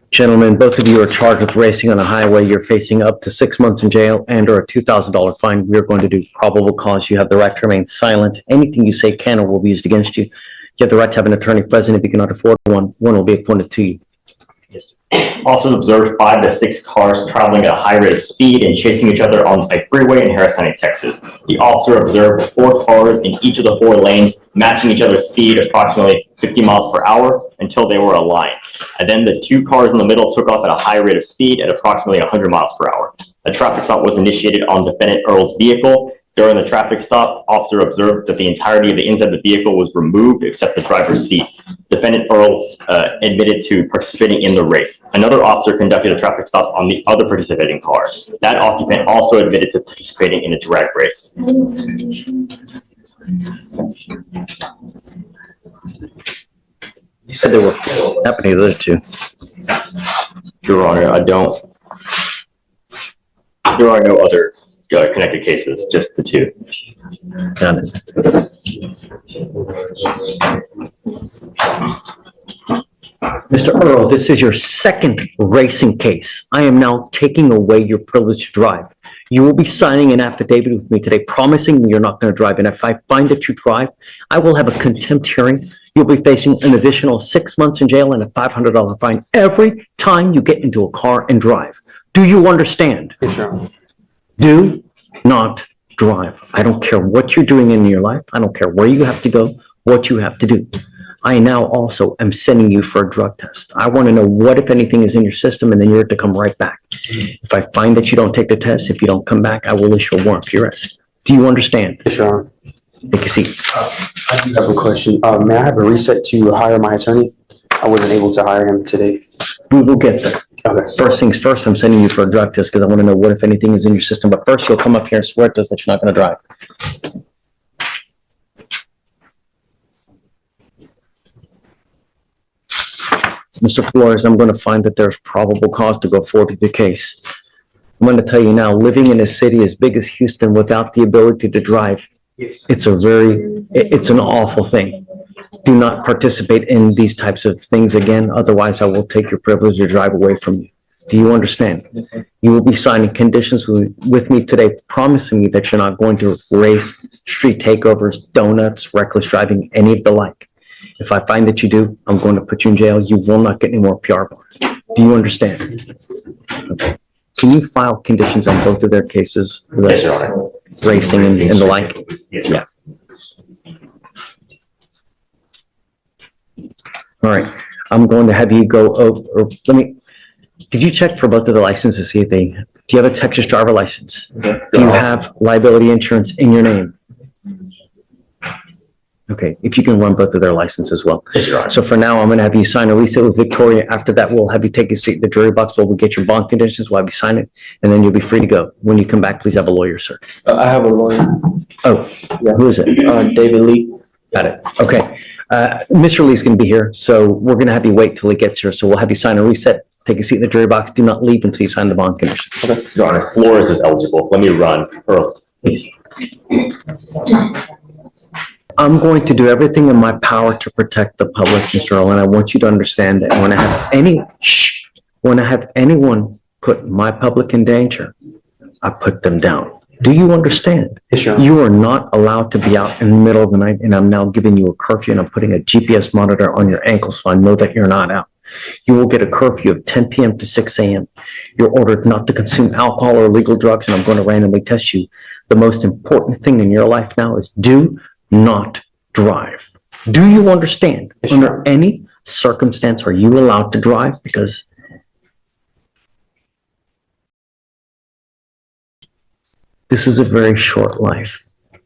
Gentlemen, both of you are charged with racing on a highway. You're facing up to 6 months in jail and or a $2,000 fine. We are going to do probable cause. You have the right to remain silent. Anything you say can or will be used against you. You have the right to have an attorney present. If you cannot afford one will be appointed to you. Yes. Also observed 5 to 6 cars traveling at a high rate of speed and chasing each other on a freeway in Harris County, Texas. The officer observed 4 cars in each of the 4 lanes matching each other's speed approximately 50 miles per hour until they were aligned. And then the 2 cars in the middle took off at a high rate of speed at approximately 100 miles per hour. A traffic stop was initiated on Defendant Earl's vehicle. During the traffic stop, officer observed that the entirety of the inside of the vehicle was removed except the driver's seat. Defendant Earl admitted to participating in the race. Another officer conducted a traffic stop on the other participating car. That occupant also admitted to participating in a drag race. You said there were 4 happening to those 2. Your Honor, there are no other connected cases, just the 2. Got it. Mr. Earl, this is your 2nd racing case. I am now taking away your privilege to drive. You will be signing an affidavit with me today promising me you're not going to drive. And if I find that you drive, I will have a contempt hearing. You'll be facing an additional 6 months in jail and a $500 fine every time you get into a car and drive. Do you understand? Yes, sir. Do not drive. I don't care what you're doing in your life. I don't care where you have to go, what you have to do. I now also am sending you for a drug test. I want to know what, if anything, is in your system, and then you're to come right back. If I find that you don't take the test, if you don't come back, I will issue a warrant for your arrest. Do you understand? Yes, sir. Take a seat. I do have a question. May I have a reset to hire my attorney? I wasn't able to hire him today. We will get there. Okay. First things first, I'm sending you for a drug test because I want to know what, if anything, is in your system. But first, you'll come up here and swear to us that you're not going to drive. Mr. Flores, I'm going to find that there's probable cause to go forward with the case. I'm going to tell you now, living in a city as big as Houston without the ability to drive, it's an awful thing. Do not participate in these types of things again. Otherwise, I will take your privilege to drive away from you. Do you understand? You will be signing conditions with me today, promising me that you're not going to race, street takeovers, donuts, reckless driving, any of the like. If I find that you do, I'm going to put you in jail. You will not get any more PR bonds. Do you understand? Okay. Can you file conditions on both of their cases? Yes, Your Honor. Racing and the like? Yes, yeah. All right. I'm going to have you go over. Did you check for both of the licenses to see if do you have a Texas driver license? Okay. Do you have liability insurance in your name? Okay, if you can run both of their licenses as well. Yes, Your Honor. So for now, I'm going to have you sign a reset with Victoria. After that, we'll have you take a seat in the jury box. We'll get your bond conditions. We'll have you sign it, and then you'll be free to go. When you come back, please have a lawyer, sir. I have a lawyer. Oh, yeah. Who is it? David Lee. Got it. Okay. Mr. Lee's going to be here, so we're going to have you wait till he gets here. So we'll have you sign a reset, take a seat in the jury box. Do not leave until you sign the bond conditions. Okay. Your Honor, Flores is eligible. Let me run. Earl, please. I'm going to do everything in my power to protect the public, Mr. Earl, and I want you to understand that when I have anyone put my public in danger, I put them down. Do you understand? Yes, sir. You are not allowed to be out in the middle of the night, and I'm now giving you a curfew, and I'm putting a GPS monitor on your ankle so I know that you're not out. You will get a curfew of 10 p.m. to 6 a.m. You're ordered not to consume alcohol or illegal drugs, and I'm going to randomly test you. The most important thing in your life now is do not drive. Do you understand? Yes, under any circumstance are you allowed to drive? Because this is a very short life,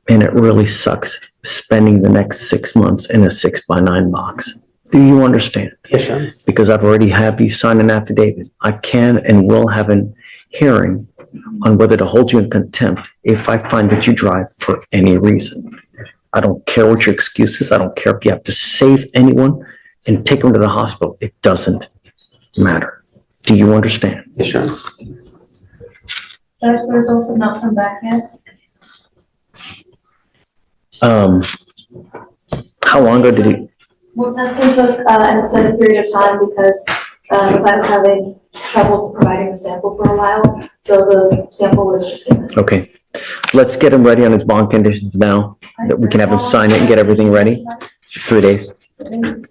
and it really sucks spending the next 6 months in a 6x9 box. Do you understand? Yes, sir. Because I've already had you sign an affidavit. I can and will have a hearing on whether to hold you in contempt if I find that you drive for any reason. I don't care what your excuse is. I don't care if you have to save anyone and take them to the hospital. It doesn't matter. Do you understand? Yes, sir. Judge, the results have not come back yet. How long ago did he? Well, testing took an extended period of time because The client was having trouble providing the sample for a while, so the sample was just given. Okay, let's get him ready on his bond conditions now, that we can have him sign it and get everything ready. 3 days,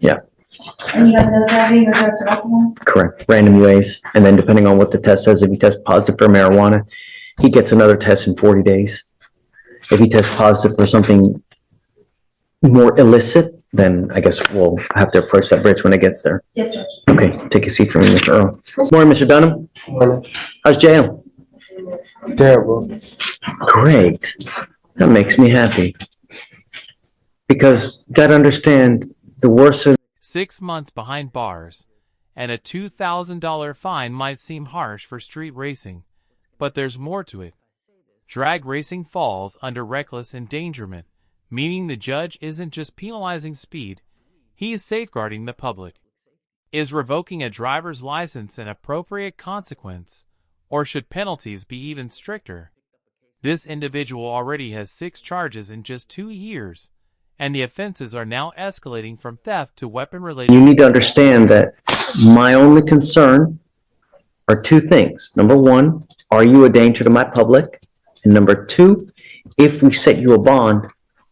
Yeah. And you have no driving or drugs or alcohol? correct, random UAs. And then depending on what the test says, if he tests positive for marijuana, he gets another test in 40 days. If he tests positive for something more illicit, then I guess we'll have to approach that bridge when it gets there. Yes, Judge. Okay, take a seat for me, Mr. Earl. Morning, Mr. Dunham. How's jail? Terrible. Great. That makes me happy. Because gotta understand, the worse it 6 months behind bars, and a $2,000 fine might seem harsh for street racing, but there's more to it. Drag racing falls under reckless endangerment, meaning the judge isn't just penalizing speed, he is safeguarding the public. Is revoking a driver's license an appropriate consequence, or should penalties be even stricter? This individual already has 6 charges in just 2 years, and the offenses are now escalating from theft to weapon-related. You need to understand that my only concern are 2 things. Number 1, are you a danger to my public? And number 2, if we set you a bond,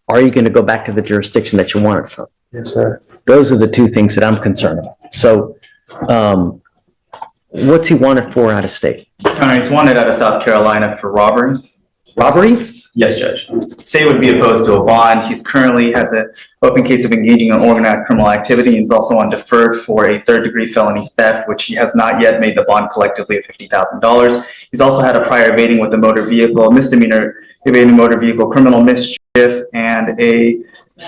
are you going to go back to the jurisdiction that you wanted from? Yes, sir. Those are the 2 things that I'm concerned about. So, what's he wanted for out of state? He's wanted out of South Carolina for robbery. Robbery? Yes, Judge. State would be opposed to a bond. He's currently has an open case of engaging in organized criminal activity. He's also on deferred for a 3rd-degree felony theft, which he has not yet made the bond collectively of $50,000. He's also had a prior evading with a motor vehicle, misdemeanor evading motor vehicle, criminal mischief, and a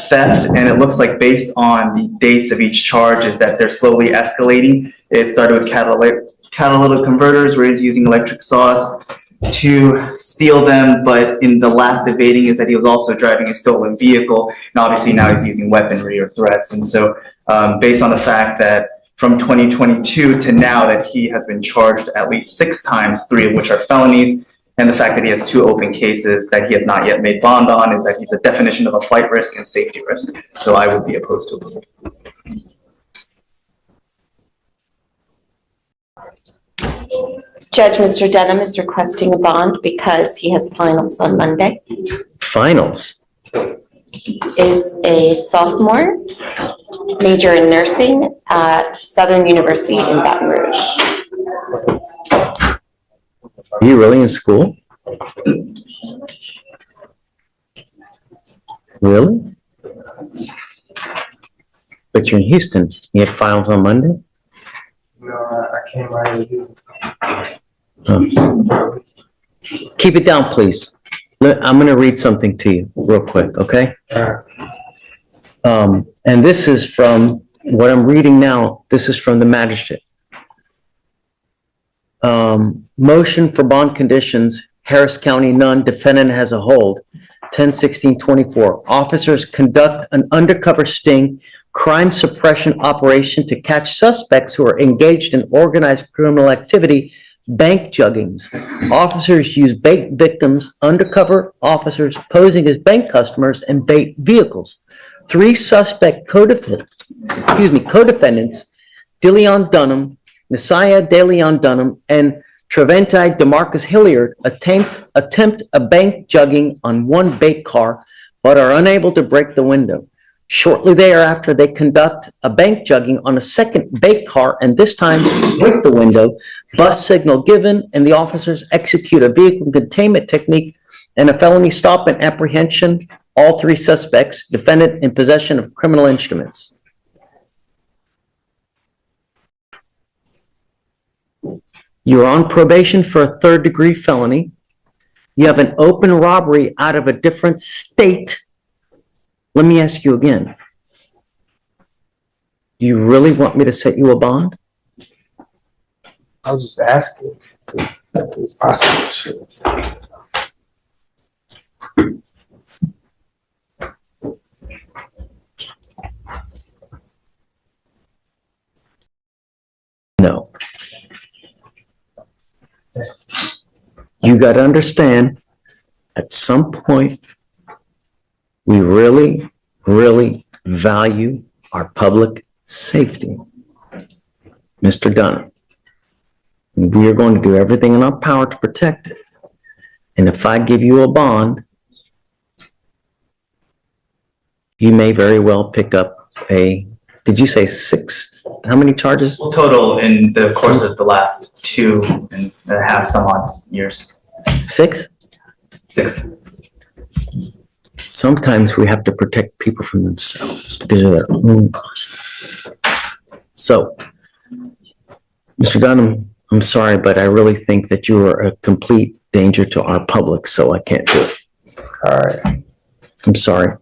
theft. And it looks like based on the dates of each charge is that they're slowly escalating. It started with catalytic converters where he's using electric saws to steal them, but in the last evading is that he was also driving a stolen vehicle, and obviously now he's using weaponry or threats. And so based on the fact that from 2022 to now that he has been charged at least 6 times, 3 of which are felonies, and the fact that he has 2 open cases that he has not yet made bond on, is that he's a definition of a flight risk and safety risk. So I would be opposed to it. Judge, Mr. Dunham is requesting a bond because he has finals on Monday. Finals? Is a sophomore, major in nursing at Southern University in Baton Rouge. Are you really in school? Really? But you're in Houston. You had finals on Monday? No, I came right with this. Oh. Keep it down, please. I'm going to read something to you real quick, okay? And this is from what I'm reading now. This is from the magistrate. Motion for bond conditions, Harris County, none. Defendant has a hold. 10/16/24. Officers conduct an undercover sting crime suppression operation to catch suspects who are engaged in organized criminal activity, bank juggings. Officers use bait victims, undercover officers posing as bank customers, and bait vehicles. 3 suspect co-defendants, DeLeon Dunham, Messiah DeLeon Dunham, and Treventi DeMarcus Hilliard attempt a bank jugging on 1 bait car, but are unable to break the window. Shortly thereafter, they conduct a bank jugging on a 2nd bait car, and this time break the window. Bus signal given, and the officers execute a vehicle containment technique and a felony stop and apprehension. All 3 suspects, defendant in possession of criminal instruments. You're on probation for a 3rd-degree felony. You have an open robbery out of a different state. Let me ask you again. You really want me to set you a bond? I was just asking if it was possible. No. You got to understand, at some point, we really, really value our public safety. Mr. Dunham, we are going to do everything in our power to protect it. And if I give you a bond, you may very well pick up did you say 6? How many charges? Total in the course of the last 2.5 some odd years. 6? 6. Sometimes we have to protect people from themselves because of their own cost. So, Mr. Dunham, I'm sorry, but I really think that you are a complete danger to our public, so I can't do it. All right. I'm sorry.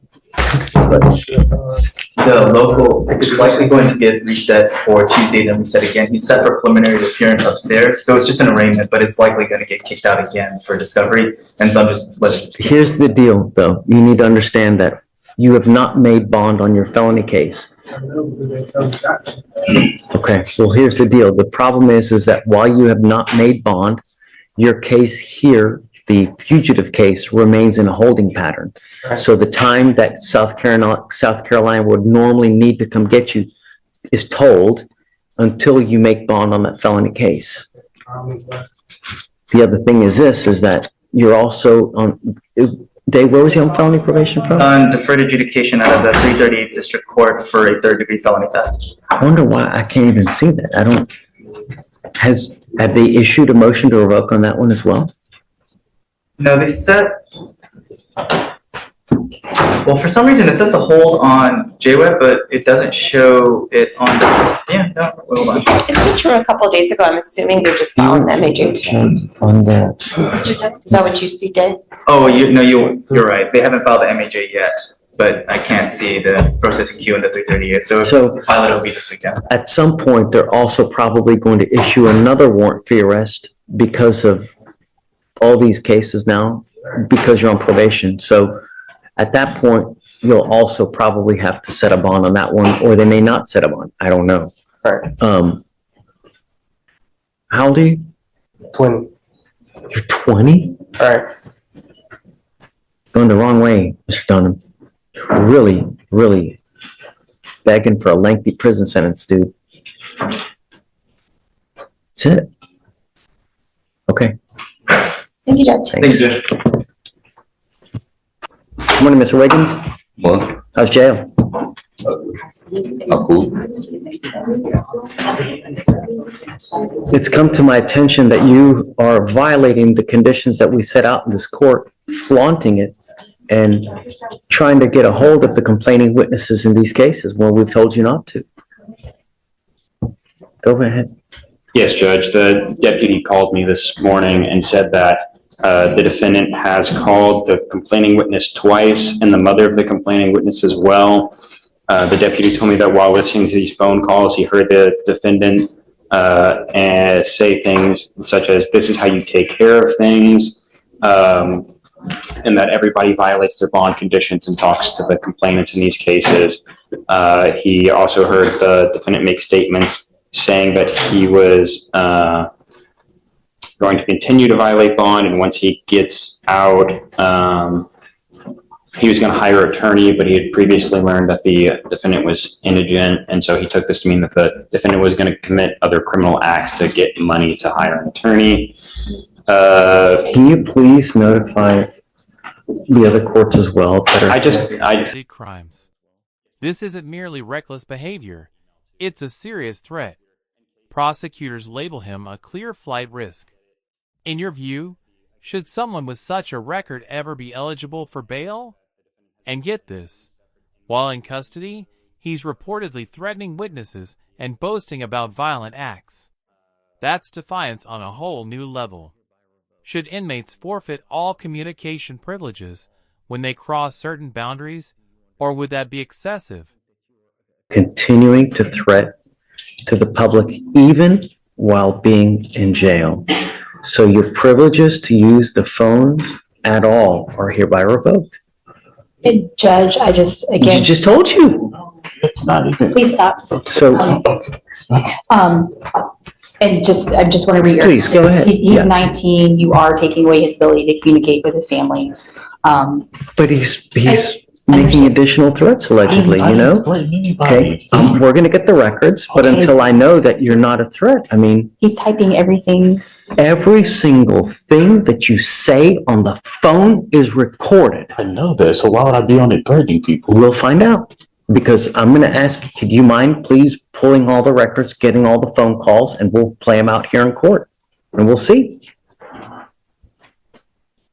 The local is likely going to get reset for Tuesday, then reset again. He's set for preliminary appearance upstairs, so it's just an arraignment, but it's likely going to get kicked out again for discovery. And so I'm just Here's the deal, though. You need to understand that you have not made bond on your felony case. Okay, well, here's the deal. The problem is that while you have not made bond, your case here, the fugitive case, remains in a holding pattern. So the time that South Carolina would normally need to come get you is told until you make bond on that felony case. The other thing is that you're also on, Dave, where was he on felony probation from? on deferred adjudication out of the 338th District Court for a 3rd-degree felony theft. I wonder why I can't even see that. Have they issued a motion to revoke on that one as well? No, they set. Well, for some reason it says to hold on JWeb, but it doesn't show it on. Yeah, no, hold on. It's just from a couple of days ago. I'm assuming they're just following the MAJ today. On that. Is that what you see, Dave? Oh, you're right. They haven't filed the MAJ yet, but I can't see the processing queue in the 338. So if file it, it'll be this weekend. At some point, they're also probably going to issue another warrant for your arrest because of all these cases now, because you're on probation. So at that point, you'll also probably have to set a bond on that one, or they may not set a bond. I don't know. Right. How old are you? 20. You're 20? All right. Going the wrong way, Mr. Dunham. Really, really begging for a lengthy prison sentence, dude. That's it. Okay. Thank you, Judge. Thanks. Thanks, Judge. Good morning, Mr. Wiggins. Well, How's jail? cool. It's come to my attention that you are violating the conditions that we set out in this court, flaunting it, and trying to get a hold of the complaining witnesses in these cases when we've told you not to. Go ahead. Yes, Judge. The deputy called me this morning and said that the defendant has called the complaining witness twice and the mother of the complaining witness as well. The deputy told me that while listening to these phone calls, he heard the defendant and say things such as, "This is how you take care of things," and that everybody violates their bond conditions and talks to the complainants in these cases. He also heard the defendant make statements saying that he was going to continue to violate bond, and once he gets out, he was going to hire an attorney, but he had previously learned that the defendant was indigent, and so he took this to mean that the defendant was going to commit other criminal acts to get money to hire an attorney. Can you please notify the other courts as well? Crimes. This isn't merely reckless behavior. It's a serious threat. Prosecutors label him a clear flight risk. In your view, should someone with such a record ever be eligible for bail? And get this, while in custody, he's reportedly threatening witnesses and boasting about violent acts. That's defiance on a whole new level. Should inmates forfeit all communication privileges when they cross certain boundaries, or would that be excessive? Continuing to threat to the public even while being in jail. So your privileges to use the phones at all are hereby revoked. Judge, I just, She again, just told you. please stop. So And just, I just want to reiterate. please go ahead. He's Yeah. 19, you are taking away his ability to communicate with his family. But he's making additional threats allegedly, you know? Okay, we're gonna get the records, but Okay. until I know that you're not a threat, I mean, He's typing everything. every single thing that you say on the phone is recorded. I know that, so why would I be on it threatening people? We'll find out, because I'm gonna ask, could you mind please pulling all the records, getting all the phone calls, and we'll play them out here in court, and we'll see.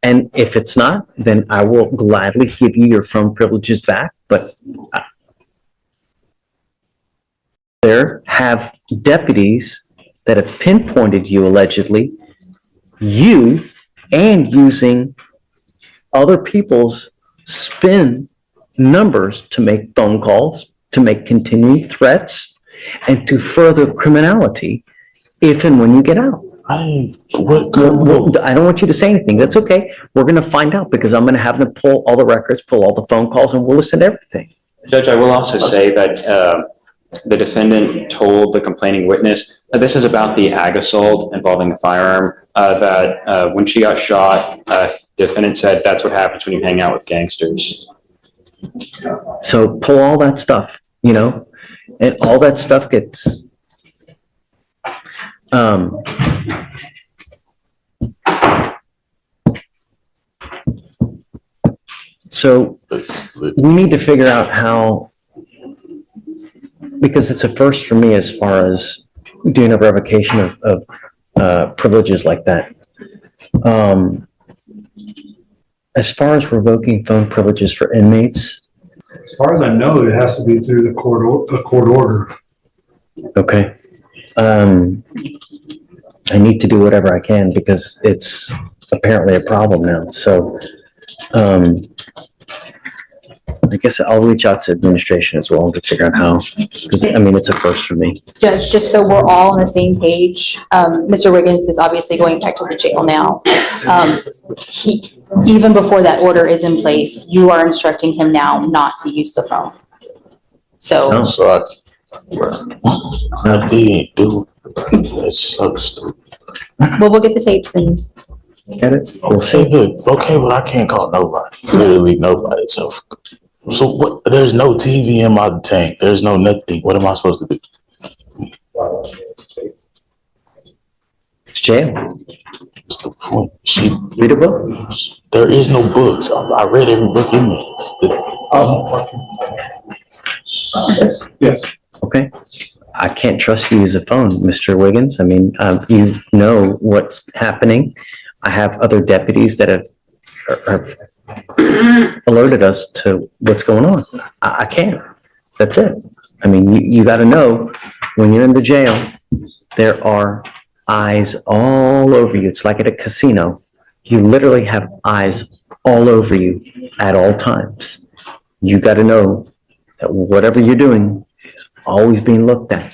And if it's not, then I will gladly give you your phone privileges back, but there have deputies that have pinpointed you allegedly, you and using other people's spin numbers to make phone calls, to make continuing threats, and to further criminality if and when you get out. I don't want you to say anything. That's okay. We're going to find out, because I'm going to have them pull all the records, pull all the phone calls, and we'll listen to everything. Judge, I will also say that the defendant told the complaining witness that this is about the ag assault involving the firearm, that when she got shot, the defendant said that's what happens when you hang out with gangsters. So pull all that stuff, you know, and all that stuff gets so we need to figure out how, because it's a first for me as far as doing a revocation of privileges like that. As far as revoking phone privileges for inmates. As far as I know, it has to be through the court order. Okay. I need to do whatever I can, because it's apparently a problem now. So, I guess I'll reach out to administration as well to figure out how, because I mean, it's a first for me. Judge, just so we're all on the same page, Mr. Wiggins is obviously going back to the jail now. Even before that order is in place, you are instructing him now not to use the phone. So. No. So I did, dude. That's so stupid. Well, we'll get the tapes and. Get it? We'll see. Okay, good. Okay, but I can't call nobody. Literally nobody. So what? There's no TV in my tank. There's no nothing. What am I supposed to do? It's jail. What's the point? Read a book. There is no books. I read every book in there. Yes. Okay. I can't trust you to use a phone, Mr. Wiggins. I mean, you know what's happening. I have other deputies that have alerted us to what's going on. I can't. That's it. I mean, you got to know when you're in the jail, there are eyes all over you. It's like at a casino. You literally have eyes all over you at all times. You got to know that whatever you're doing is always being looked at.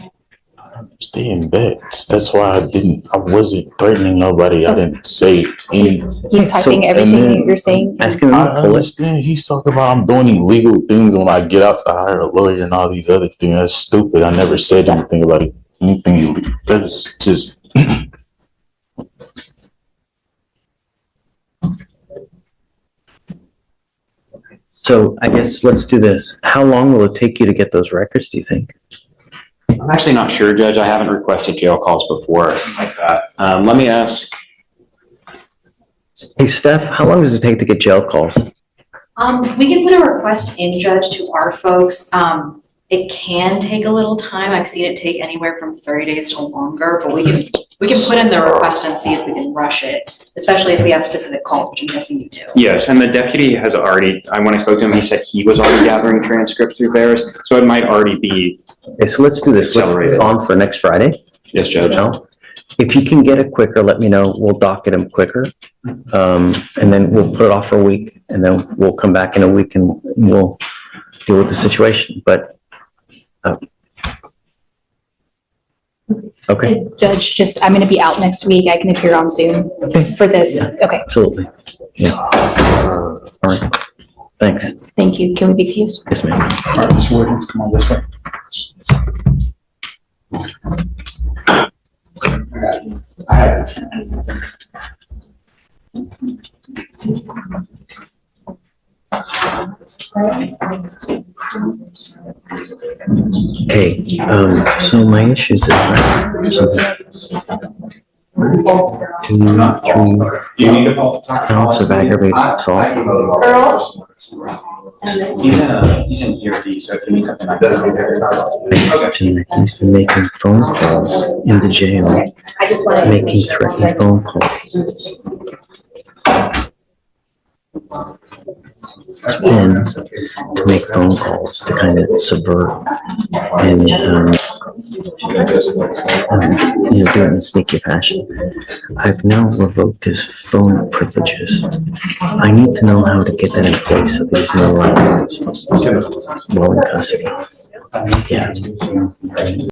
Stay in bed. That's why I wasn't threatening nobody. I didn't say anything. He's typing everything you're saying. Asking him I to pull it. understand. He's talking about I'm doing illegal things when I get out to hire a lawyer and all these other things. That's stupid. I never said anything about anything illegal. That's just. So I guess let's do this. How long will it take you to get those records, do you think? I'm actually not sure, Judge. I haven't requested jail calls before like that. Let me ask. Hey, Steph, how long does it take to get jail calls? We can put a request in, Judge, to our folks. It can take a little time. I've seen it take anywhere from 30 days to longer, but we can put in the request and see if we can rush it, especially if we have specific calls, which I'm guessing you do. Yes, and the deputy has already, when I spoke to him, he said he was already gathering transcripts through theirs, so it might already be. Okay, so let's do this. Let's put it on for next Friday. Yes, Judge. If you can get it quicker, let me know. We'll docket them quicker. And then we'll put it off for a week, and then we'll come back in a week and we'll deal with the situation. But okay. Judge, I'm going to be out next week. I can appear on Zoom for this. Okay. Absolutely. Yeah. All right. Thanks. Thank you. Can we be excused? Yes, ma'am. All right, Mr. Wiggins, come on this way. I have Okay, so my issues is that 2, 3, 4 counts of aggravated assault. He's in ERD, so if you need something like that. He's been making phone calls in the jail, making threatening phone calls. Plans to make phone calls to kind of subvert and do it in a sneaky fashion. I've now revoked his phone privileges. I need to know how to get that in place so there's no while in custody. Yeah.